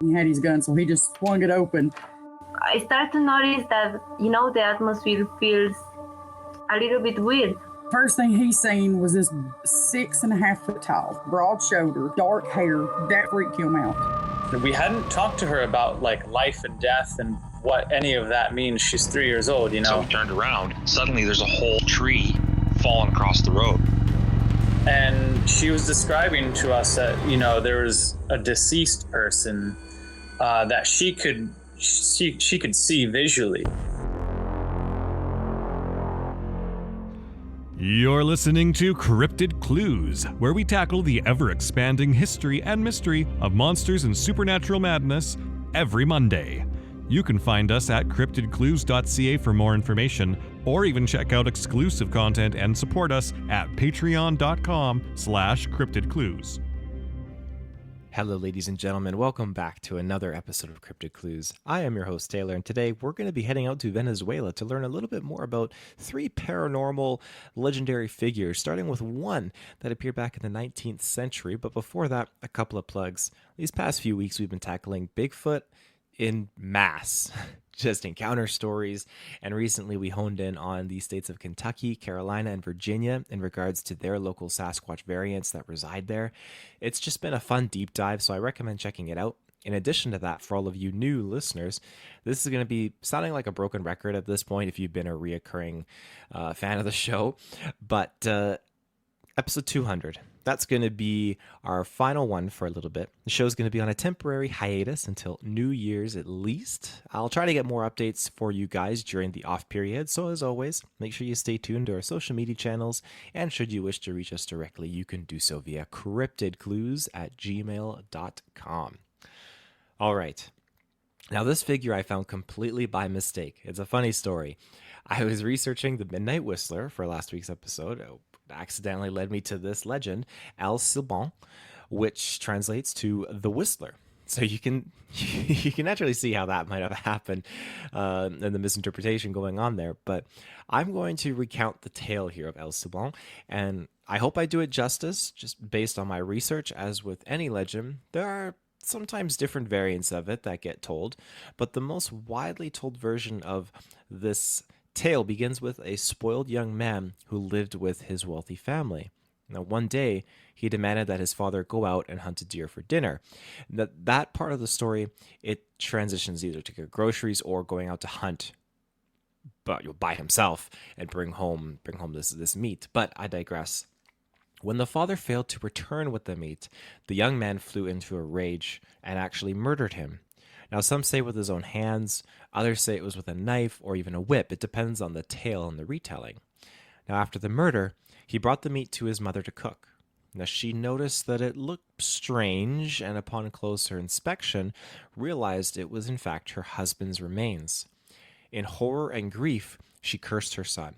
He had his gun, so he just swung it open. I start to notice that, the atmosphere feels a little bit weird. First thing he seen was this 6.5 foot tall, broad shoulder, dark hair. That freaked him out. We hadn't talked to her about like life and death and what any of that means. She's 3 years old, So we turned around. Suddenly there's a whole tree falling across the road. And she was describing to us that, there was a deceased person that she could see visually. You're listening to Cryptid Clues, where we tackle the ever-expanding history and mystery of monsters and supernatural madness every Monday. You can find us at CryptidClues.ca for more information, or even check out exclusive content and support us at patreon.com/CryptidClues. Hello, ladies and gentlemen. Welcome back to another episode of Cryptid Clues. I am your host, Taylor, and today we're going to be heading out to Venezuela to learn a little bit more about three paranormal legendary figures, starting with one that appeared back in the 19th century. But before that, a couple of plugs. These past few weeks, we've been tackling Bigfoot in mass. Just encounter stories, and recently we honed in on the states of Kentucky, Carolina, and Virginia in regards to their local Sasquatch variants that reside there. It's just been a fun deep dive, so I recommend checking it out. In addition to that, for all of you new listeners, this is going to be sounding like a broken record at this point if you've been a reoccurring fan of the show, but episode 200. That's going to be our final one for a little bit. The show's going to be on a temporary hiatus until New Year's at least. I'll try to get more updates for you guys during the off period. So as always, make sure you stay tuned to our social media channels. And should you wish to reach us directly, you can do so via cryptidclues@gmail.com. All right. Now this figure I found completely by mistake. It's a funny story. I was researching the Midnight Whistler for last week's episode. Accidentally led me to this legend, El Silban, which translates to the Whistler. So you can naturally see how that might have happened and the misinterpretation going on there. But I'm going to recount the tale here of El Silban, and I hope I do it justice, just based on my research. As with any legend, there are sometimes different variants of it that get told, but the most widely told version of this tale begins with a spoiled young man who lived with his wealthy family. Now, one day, he demanded that his father go out and hunt a deer for dinner. That part of the story, it transitions either to get groceries or going out to hunt, but by himself and bring home this meat. But I digress. When the father failed to return with the meat, the young man flew into a rage and actually murdered him. Now, some say with his own hands, others say it was with a knife or even a whip. It depends on the tale and the retelling. Now, after the murder, he brought the meat to his mother to cook. Now, she noticed that it looked strange, and upon closer inspection, realized it was in fact her husband's remains. In horror and grief, she cursed her son.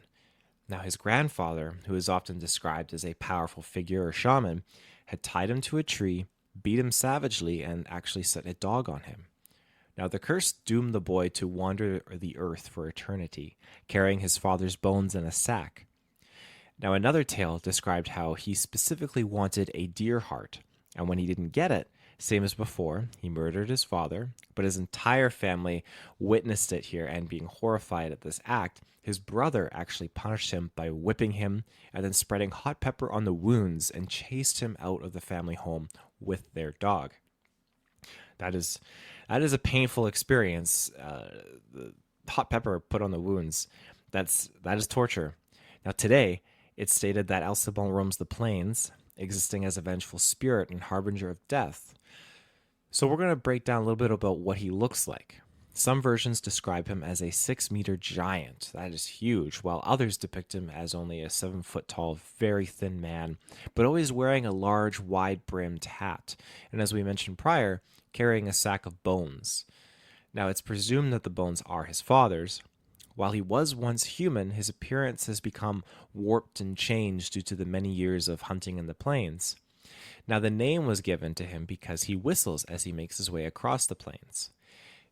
Now, his grandfather, who is often described as a powerful figure or shaman, had tied him to a tree, beat him savagely, and actually set a dog on him. Now, the curse doomed the boy to wander the earth for eternity, carrying his father's bones in a sack. Now, another tale described how he specifically wanted a deer heart, and when he didn't get it, same as before, he murdered his father, but his entire family witnessed it here, and being horrified at this act, his brother actually punished him by whipping him and then spreading hot pepper on the wounds and chased him out of the family home with their dog. That is a painful experience. The hot pepper put on the wounds. That is torture. Now today, it's stated that El Silban roams the plains, existing as a vengeful spirit and harbinger of death. So we're going to break down a little bit about what he looks like. Some versions describe him as a 6-meter giant. That is huge, while others depict him as only a 7-foot tall, very thin man, but always wearing a large, wide-brimmed hat. And as we mentioned prior, carrying a sack of bones. Now, it's presumed that the bones are his father's. While he was once human, his appearance has become warped and changed due to the many years of hunting in the plains. Now, the name was given to him because he whistles as he makes his way across the plains.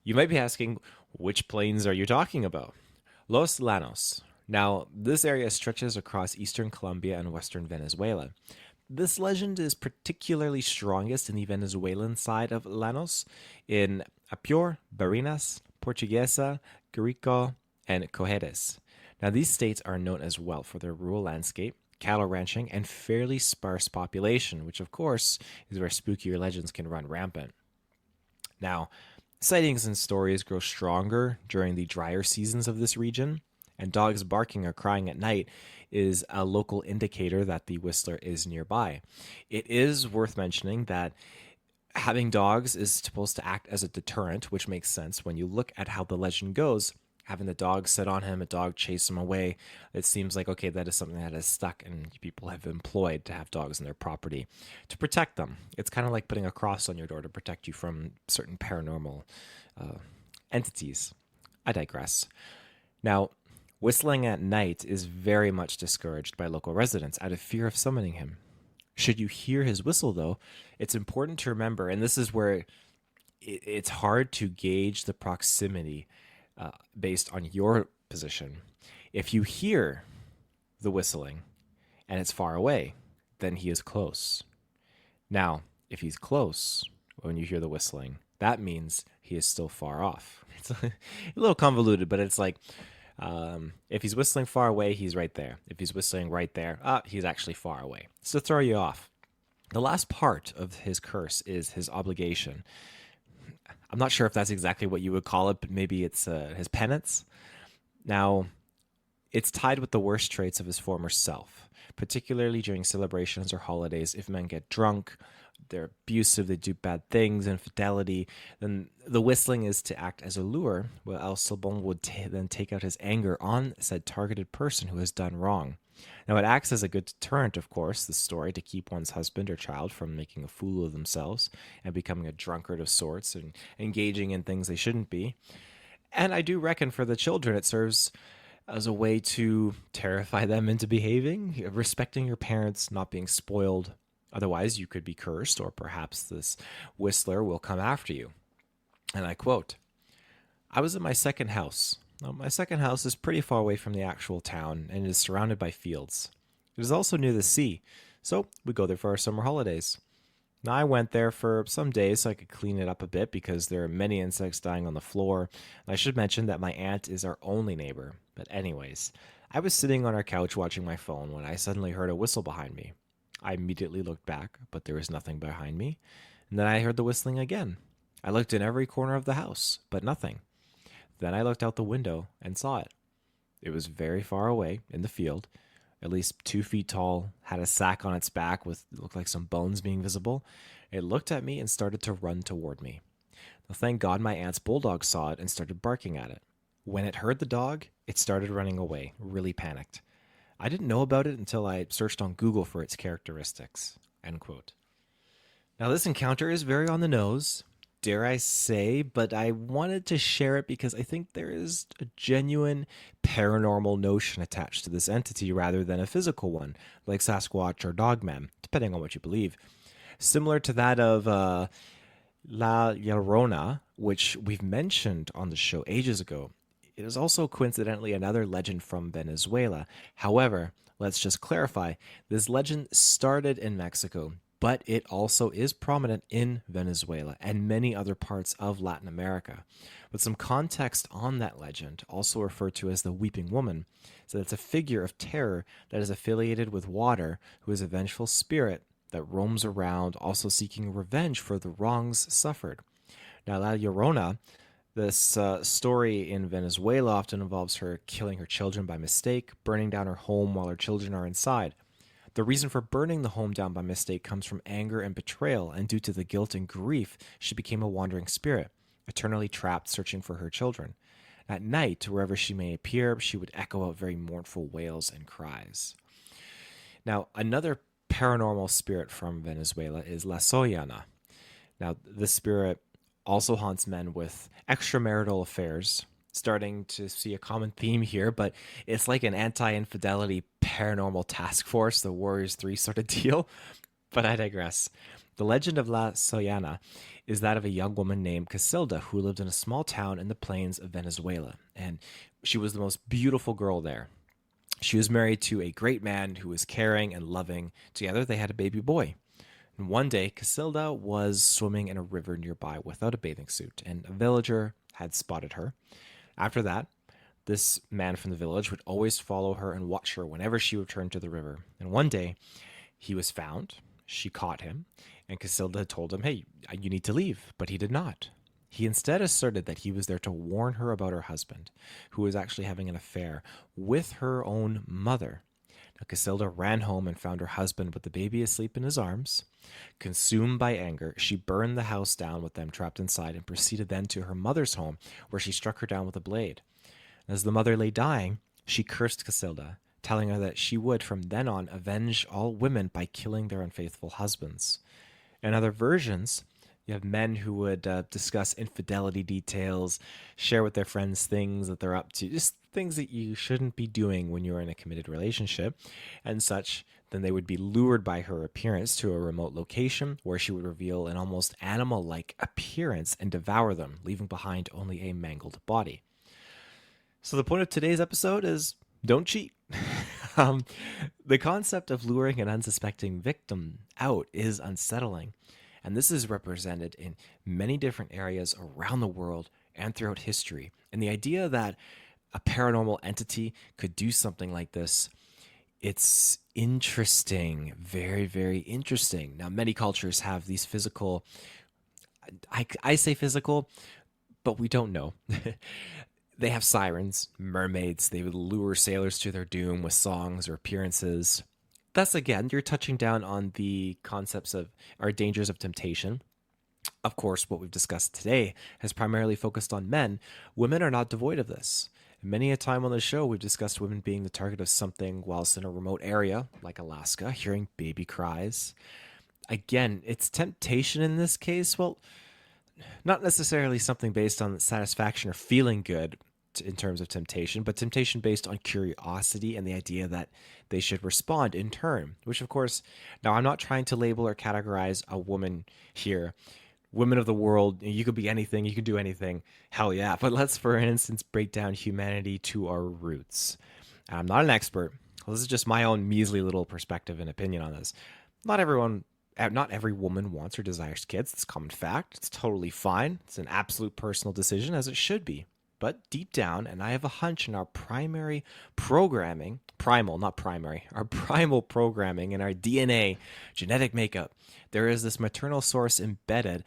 You might be asking, which plains are you talking about? Los Llanos. Now, this area stretches across eastern Colombia and western Venezuela. This legend is particularly strongest in the Venezuelan side of Llanos, in Apure, Barinas, Portuguesa, Guarico, and Cojedes. Now, these states are known as well for their rural landscape, cattle ranching, and fairly sparse population, which of course is where spookier legends can run rampant. Now, sightings and stories grow stronger during the drier seasons of this region, and dogs barking or crying at night is a local indicator that the Whistler is nearby. It is worth mentioning that having dogs is supposed to act as a deterrent, which makes sense when you look at how the legend goes. Having the dog sit on him, a dog chase him away, it seems like, okay, that is something that is stuck and people have employed to have dogs in their property to protect them. It's kind of like putting a cross on your door to protect you from certain paranormal entities. I digress. Now, whistling at night is very much discouraged by local residents out of fear of summoning him. Should you hear his whistle, though, it's important to remember, and this is where it's hard to gauge the proximity based on your position. If you hear the whistling and it's far away, then he is close. Now, if he's close when you hear the whistling, that means he is still far off. It's a little convoluted, but it's like, if he's whistling far away, he's right there. If he's whistling right there, he's actually far away. It's to throw you off. The last part of his curse is his obligation. I'm not sure if that's exactly what you would call it, but maybe it's his penance. Now, it's tied with the worst traits of his former self, particularly during celebrations or holidays. If men get drunk, they're abusive, they do bad things, infidelity, then the whistling is to act as a lure, where El Silbon would then take out his anger on said targeted person who has done wrong. Now, it acts as a good deterrent, of course, the story, to keep one's husband or child from making a fool of themselves and becoming a drunkard of sorts and engaging in things they shouldn't be. And I do reckon for the children, it serves as a way to terrify them into behaving, respecting your parents, not being spoiled. Otherwise, you could be cursed, or perhaps this whistler will come after you. And I quote, "I was in my second house. Now, my second house is pretty far away from the actual town and is surrounded by fields. It is also near the sea, so we go there for our summer holidays. Now, I went there for some days so I could clean it up a bit because there are many insects dying on the floor. And I should mention that my aunt is our only neighbor. But anyways, I was sitting on our couch watching my phone when I suddenly heard a whistle behind me. I immediately looked back, but there was nothing behind me. And then I heard the whistling again. I looked in every corner of the house, but nothing. Then I looked out the window and saw it. It was very far away in the field, at least 2 feet tall, had a sack on its back with looked like some bones being visible. It looked at me and started to run toward me. Now, thank God my aunt's bulldog saw it and started barking at it. When it heard the dog, it started running away, really panicked. I didn't know about it until I searched on Google for its characteristics." End quote. Now, this encounter is very on the nose, dare I say, but I wanted to share it because I think there is a genuine paranormal notion attached to this entity rather than a physical one, like Sasquatch or Dogman, depending on what you believe. Similar to that of La Llorona, which we've mentioned on the show ages ago. It is also coincidentally another legend from Venezuela. However, let's just clarify, this legend started in Mexico, but it also is prominent in Venezuela and many other parts of Latin America. With some context on that legend, also referred to as the Weeping Woman, so it's a figure of terror that is affiliated with water, who is a vengeful spirit that roams around, also seeking revenge for the wrongs suffered. Now, La Llorona, this story in Venezuela often involves her killing her children by mistake, burning down her home while her children are inside. The reason for burning the home down by mistake comes from anger and betrayal, and due to the guilt and grief, she became a wandering spirit, eternally trapped searching for her children. At night, wherever she may appear, she would echo out very mournful wails and cries. Now, another paranormal spirit from Venezuela is La Sollana. Now, this spirit also haunts men with extramarital affairs. Starting to see a common theme here, but it's like an anti-infidelity paranormal task force, the Warriors 3 sort of deal. But I digress. The legend of La Sollana is that of a young woman named Casilda who lived in a small town in the plains of Venezuela, and she was the most beautiful girl there. She was married to a great man who was caring and loving. Together, they had a baby boy. And one day, Casilda was swimming in a river nearby without a bathing suit, and a villager had spotted her. After that, this man from the village would always follow her and watch her whenever she returned to the river. And one day, he was found. She caught him, and Casilda told him, "Hey, you need to leave," but he did not. He instead asserted that he was there to warn her about her husband, who was actually having an affair with her own mother. Now, Casilda ran home and found her husband with the baby asleep in his arms. Consumed by anger, she burned the house down with them trapped inside and proceeded then to her mother's home, where she struck her down with a blade. As the mother lay dying, she cursed Casilda, telling her that she would from then on avenge all women by killing their unfaithful husbands. In other versions, you have men who would discuss infidelity details, share with their friends things that they're up to, just things that you shouldn't be doing when you're in a committed relationship and such. Then they would be lured by her appearance to a remote location where she would reveal an almost animal-like appearance and devour them, leaving behind only a mangled body. So the point of today's episode is don't cheat. The concept of luring an unsuspecting victim out is unsettling. And this is represented in many different areas around the world and throughout history. And the idea that a paranormal entity could do something like this, it's interesting, very, very interesting. Now, many cultures have these physical, I say physical, but we don't know. They have sirens, mermaids. They would lure sailors to their doom with songs or appearances. Thus, again, you're touching down on the concepts of or dangers of temptation. Of course, what we've discussed today has primarily focused on men. Women are not devoid of this. Many a time on the show, we've discussed women being the target of something whilst in a remote area, like Alaska, hearing baby cries. Again, it's temptation in this case. Well, not necessarily something based on satisfaction or feeling good in terms of temptation, but temptation based on curiosity and the idea that they should respond in turn, which of course, now I'm not trying to label or categorize a woman here. Women of the world, you could be anything, you could do anything, hell yeah. But let's, for instance, break down humanity to our roots. I'm not an expert. This is just my own measly little perspective and opinion on this. Not every woman wants or desires kids. It's a common fact. It's totally fine. It's an absolute personal decision, as it should be. But deep down, and I have a hunch in our primary programming, our primal programming in our DNA, genetic makeup, there is this maternal source embedded.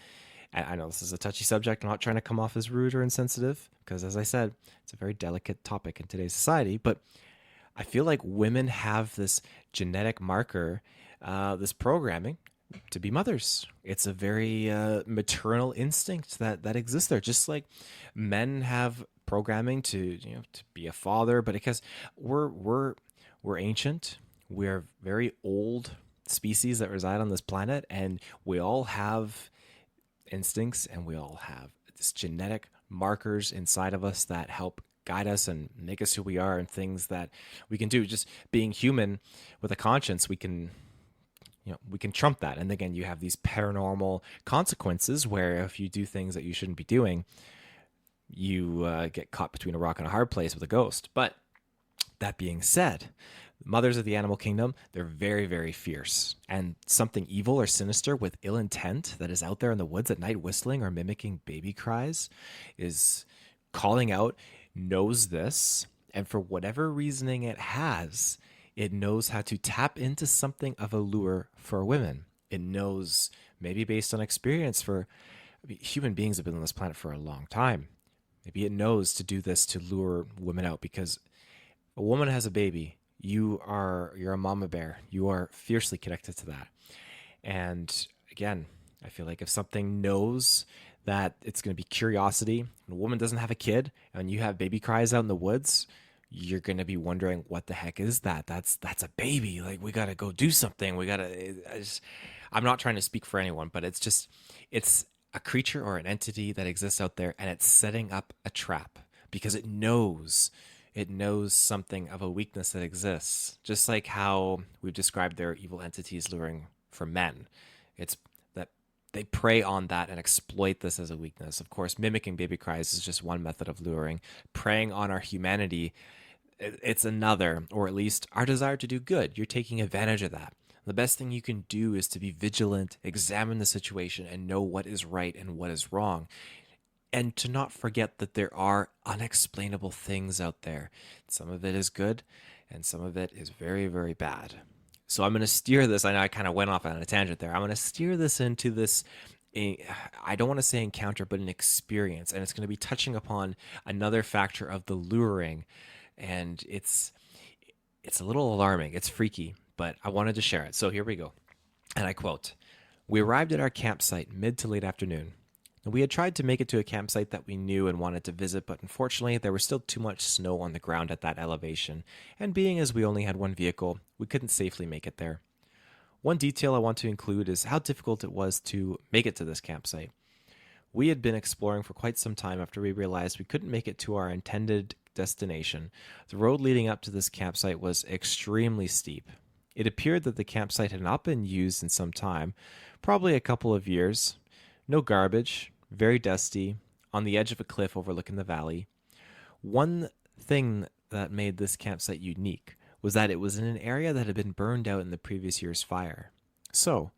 And I know this is a touchy subject. I'm not trying to come off as rude or insensitive, because as I said, it's a very delicate topic in today's society. But I feel like women have this genetic marker, this programming, to be mothers. It's a very maternal instinct that exists there, just like men have programming to be a father. But because we're ancient, we're very old species that reside on this planet, and we all have instincts and we all have this genetic markers inside of us that help guide us and make us who we are, and things that we can do. Just being human with a conscience, we can trump that. And again, you have these paranormal consequences where if you do things that you shouldn't be doing, you get caught between a rock and a hard place with a ghost. But that being said, mothers of the animal kingdom, they're very, very fierce. And something evil or sinister with ill intent that is out there in the woods at night whistling or mimicking baby cries is calling out, knows this, and for whatever reasoning it has, it knows how to tap into something of a lure for women. It knows, maybe based on experience, human beings have been on this planet for a long time. Maybe it knows to do this to lure women out, because a woman has a baby. You're a mama bear. You are fiercely connected to that. And again, I feel like if something knows that it's going to be curiosity, and a woman doesn't have a kid, and you have baby cries out in the woods, you're going to be wondering, what the heck is that? That's a baby. Like, we got to go do something. I'm not trying to speak for anyone, but it's a creature or an entity that exists out there, and it's setting up a trap because it knows something of a weakness that exists. Just like how we've described their evil entities luring for men. It's that they prey on that and exploit this as a weakness. Of course, mimicking baby cries is just one method of luring. Preying on our humanity, It's another, or at least our desire to do good. You're taking advantage of that. The best thing you can do is to be vigilant, examine the situation, and know what is right and what is wrong. And to not forget that there are unexplainable things out there. Some of it is good, and some of it is very, very bad. So I'm going to steer this. I know I kind of went off on a tangent there. I'm going to steer this into this, I don't want to say encounter, but an experience. And it's going to be touching upon another factor of the luring. And it's a little alarming. It's freaky, but I wanted to share it. So here we go. And I quote, "We arrived at our campsite mid to late afternoon. We had tried to make it to a campsite that we knew and wanted to visit, but unfortunately there was still too much snow on the ground at that elevation, and being as we only had one vehicle, we couldn't safely make it there. One detail I want to include is how difficult it was to make it to this campsite. We had been exploring for quite some time after we realized we couldn't make it to our intended destination. The road leading up to this campsite was extremely steep. It appeared that the campsite had not been used in some time, probably a couple of years. No garbage, very dusty, on the edge of a cliff overlooking the valley. One thing that made this campsite unique was that it was in an area that had been burned out in the previous year's fire. So,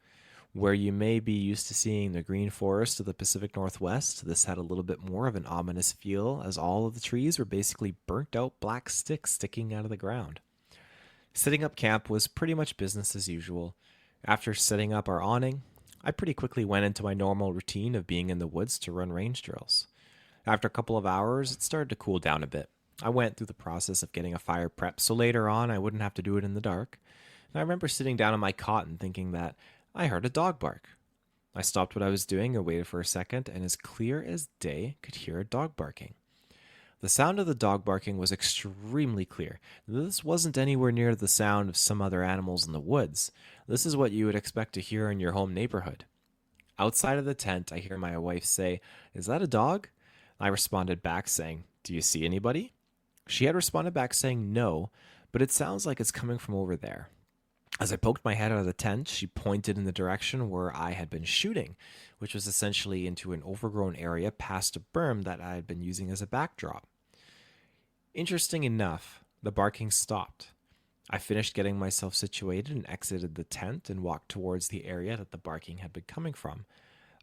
where you may be used to seeing the green forest of the Pacific Northwest, this had a little bit more of an ominous feel, as all of the trees were basically burnt out black sticks sticking out of the ground. Setting up camp was pretty much business as usual. After setting up our awning, I pretty quickly went into my normal routine of being in the woods to run range drills. After a couple of hours, it started to cool down a bit. I went through the process of getting a fire prep, so later on I wouldn't have to do it in the dark. And I remember sitting down on my cot and thinking that I heard a dog bark. I stopped what I was doing and waited for a second, and as clear as day, could hear a dog barking. The sound of the dog barking was extremely clear. This wasn't anywhere near the sound of some other animals in the woods. This is what you would expect to hear in your home neighborhood. Outside of the tent, I hear my wife say, "Is that a dog?" I responded back saying, "Do you see anybody?" She had responded back saying no, but it sounds like it's coming from over there. As I poked my head out of the tent, she pointed in the direction where I had been shooting, which was essentially into an overgrown area past a berm that I had been using as a backdrop. Interesting enough, the barking stopped. I finished getting myself situated and exited the tent and walked towards the area that the barking had been coming from.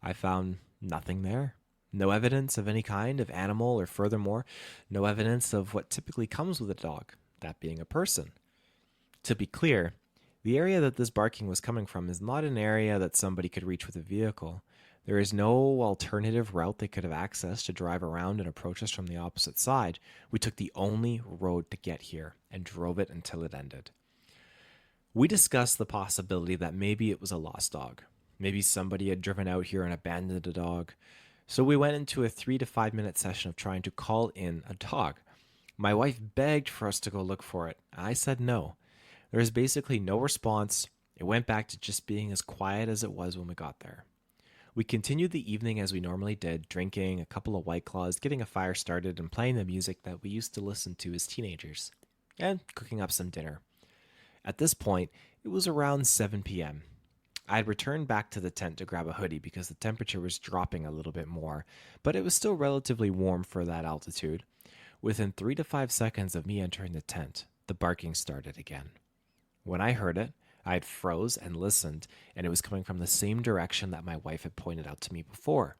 I found nothing there. No evidence of any kind of animal, or furthermore, no evidence of what typically comes with a dog, that being a person. To be clear, the area that this barking was coming from is not an area that somebody could reach with a vehicle. There is no alternative route they could have accessed to drive around and approach us from the opposite side. We took the only road to get here and drove it until it ended. We discussed the possibility that maybe it was a lost dog. Maybe somebody had driven out here and abandoned a dog. So we went into a 3 to 5 minute session of trying to call in a dog. My wife begged for us to go look for it. I said no. There was basically no response. It went back to just being as quiet as it was when we got there. We continued the evening as we normally did, drinking a couple of White Claws, getting a fire started, and playing the music that we used to listen to as teenagers, and cooking up some dinner. At this point, it was around 7 p.m. I had returned back to the tent to grab a hoodie because the temperature was dropping a little bit more, but it was still relatively warm for that altitude. Within 3 to 5 seconds of me entering the tent, the barking started again. When I heard it, I had froze and listened, and it was coming from the same direction that my wife had pointed out to me before.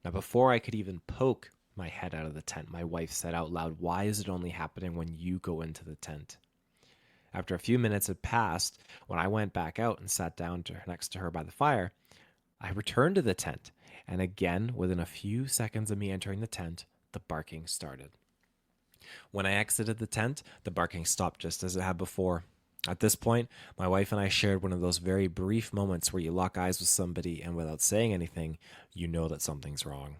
Now, before I could even poke my head out of the tent, my wife said out loud, "Why is it only happening when you go into the tent?" After a few minutes had passed, when I went back out and sat down next to her by the fire, I returned to the tent, and again, within a few seconds of me entering the tent, the barking started. When I exited the tent, the barking stopped just as it had before. At this point, my wife and I shared one of those very brief moments where you lock eyes with somebody and without saying anything, you know that something's wrong.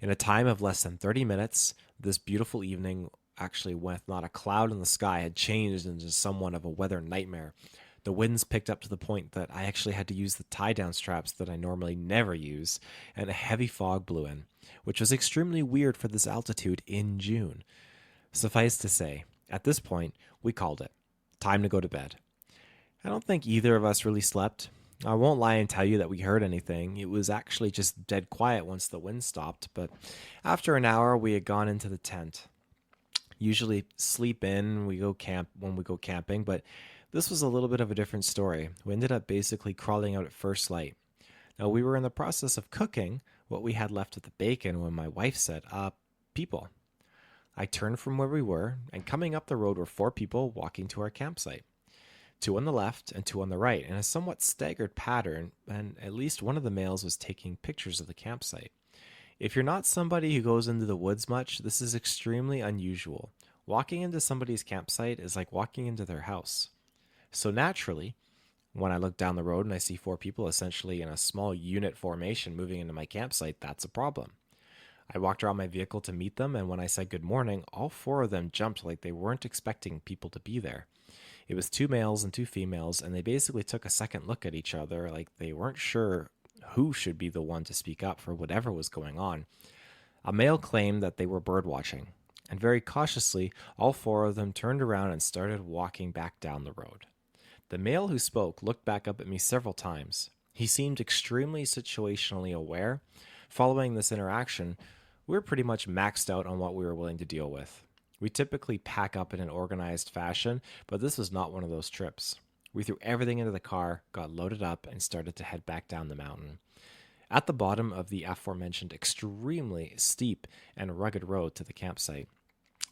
In a time of less than 30 minutes, this beautiful evening, actually with not a cloud in the sky, had changed into somewhat of a weather nightmare. The winds picked up to the point that I actually had to use the tie-down straps that I normally never use, and a heavy fog blew in, which was extremely weird for this altitude in June. Suffice to say, at this point, we called it. Time to go to bed. I don't think either of us really slept. I won't lie and tell you that we heard anything. It was actually just dead quiet once the wind stopped, but after an hour we had gone into the tent. Usually sleep in, we go camp when we go camping, but this was a little bit of a different story. We ended up basically crawling out at first light. Now, we were in the process of cooking what we had left of the bacon when my wife said, people. I turned from where we were, and coming up the road were 4 people walking to our campsite. 2 on the left and 2 on the right, in a somewhat staggered pattern, and at least one of the males was taking pictures of the campsite. If you're not somebody who goes into the woods much, this is extremely unusual. Walking into somebody's campsite is like walking into their house. So naturally, when I look down the road and I see 4 people essentially in a small unit formation moving into my campsite, that's a problem. I walked around my vehicle to meet them, and when I said good morning, all 4 of them jumped like they weren't expecting people to be there. It was 2 males and 2 females, and they basically took a second look at each other like they weren't sure who should be the one to speak up for whatever was going on. A male claimed that they were bird watching, and very cautiously, all 4 of them turned around and started walking back down the road. The male who spoke looked back up at me several times. He seemed extremely situationally aware. Following this interaction, we were pretty much maxed out on what we were willing to deal with. We typically pack up in an organized fashion, but this was not one of those trips. We threw everything into the car, got loaded up, and started to head back down the mountain. At the bottom of the aforementioned extremely steep and rugged road to the campsite,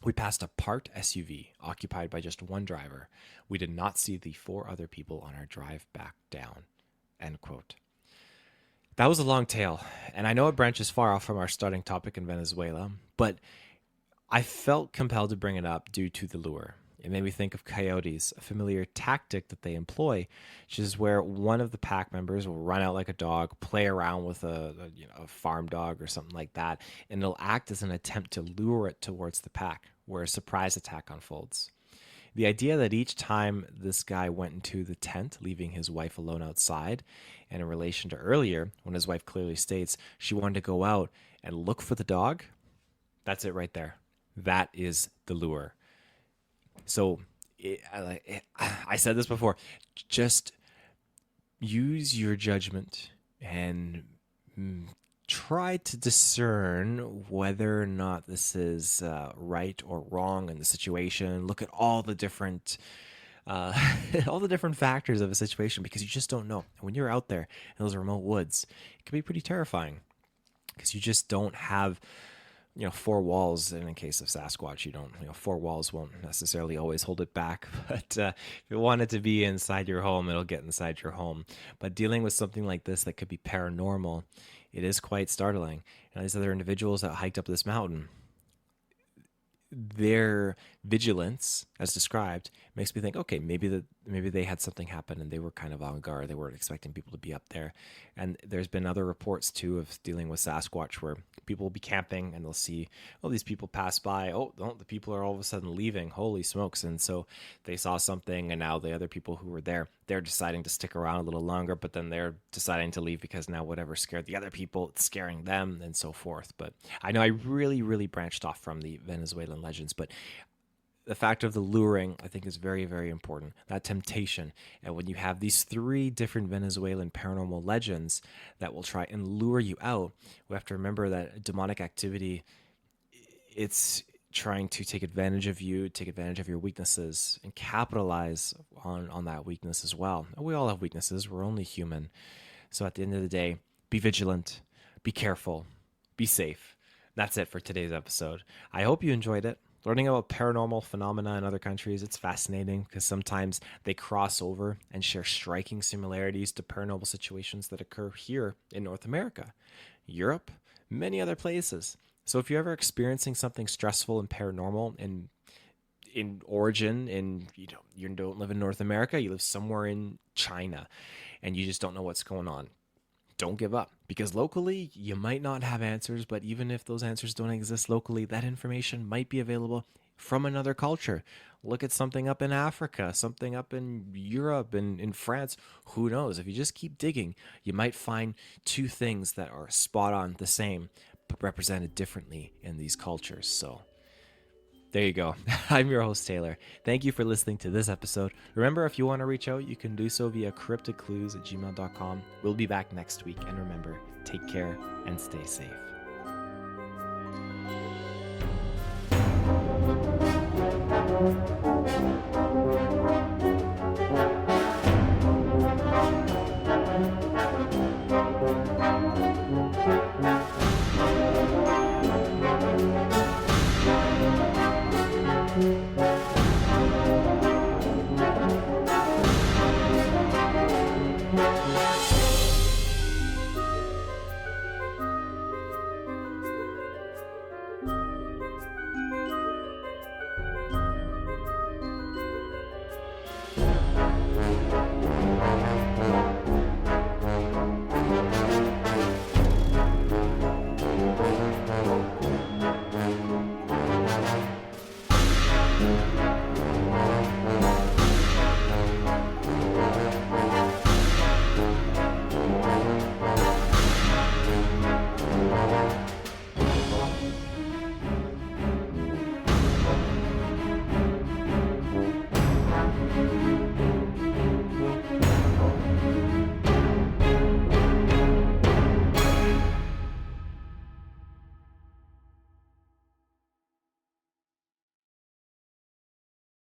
we passed a parked SUV occupied by just one driver. We did not see the 4 other people on our drive back down. End quote. That was a long tale, and I know it branches far off from our starting topic in Venezuela, but I felt compelled to bring it up due to the lure. It made me think of coyotes, a familiar tactic that they employ, which is where one of the pack members will run out like a dog, play around with a farm dog or something like that, and it'll act as an attempt to lure it towards the pack, where a surprise attack unfolds. The idea that each time this guy went into the tent, leaving his wife alone outside, and in relation to earlier, when his wife clearly states she wanted to go out and look for the dog, that's it right there. That is the lure. So I said this before, just use your judgment and try to discern whether or not this is right or wrong in the situation. Look at all the different factors of a situation, because you just don't know. When you're out there in those remote woods, it can be pretty terrifying because you just don't have 4 walls. And in case of Sasquatch, you don't, 4 walls won't necessarily always hold it back. But if you want it to be inside your home, it'll get inside your home. But dealing with something like this that could be paranormal, it is quite startling. And these other individuals that hiked up this mountain, their vigilance, as described, makes me think, okay, maybe they had something happen and they were kind of on guard. They weren't expecting people to be up there. And there's been other reports too of dealing with Sasquatch where people will be camping and they'll see, these people pass by. The people are all of a sudden leaving. Holy smokes. And so they saw something, and now the other people who were there, they're deciding to stick around a little longer, but then they're deciding to leave because now whatever scared the other people, it's scaring them, and so forth. But I know I really, really branched off from the Venezuelan legends, but the fact of the luring, I think, is very, very important. That temptation. And when you have these 3 different Venezuelan paranormal legends that will try and lure you out, we have to remember that demonic activity, it's trying to take advantage of you, take advantage of your weaknesses, and capitalize on that weakness as well. And we all have weaknesses. We're only human. So at the end of the day, be vigilant, be careful, be safe. That's it for today's episode. I hope you enjoyed it. Learning about paranormal phenomena in other countries, it's fascinating because sometimes they cross over and share striking similarities to paranormal situations that occur here in North America, Europe, many other places. So if you're ever experiencing something stressful and paranormal in origin, and you don't live in North America, you live somewhere in China, and you just don't know what's going on, don't give up, because locally you might not have answers, but even if those answers don't exist locally, that information might be available from another culture. Look at something up in Africa, something up in Europe, and in France. Who knows? If you just keep digging, you might find 2 things that are spot on the same, but represented differently in these cultures. So there you go. I'm your host, Taylor. Thank you for listening to this episode. Remember, if you want to reach out, you can do so via CryptidClues@gmail.com. We'll be back next week. And remember, take care and stay safe. Bye.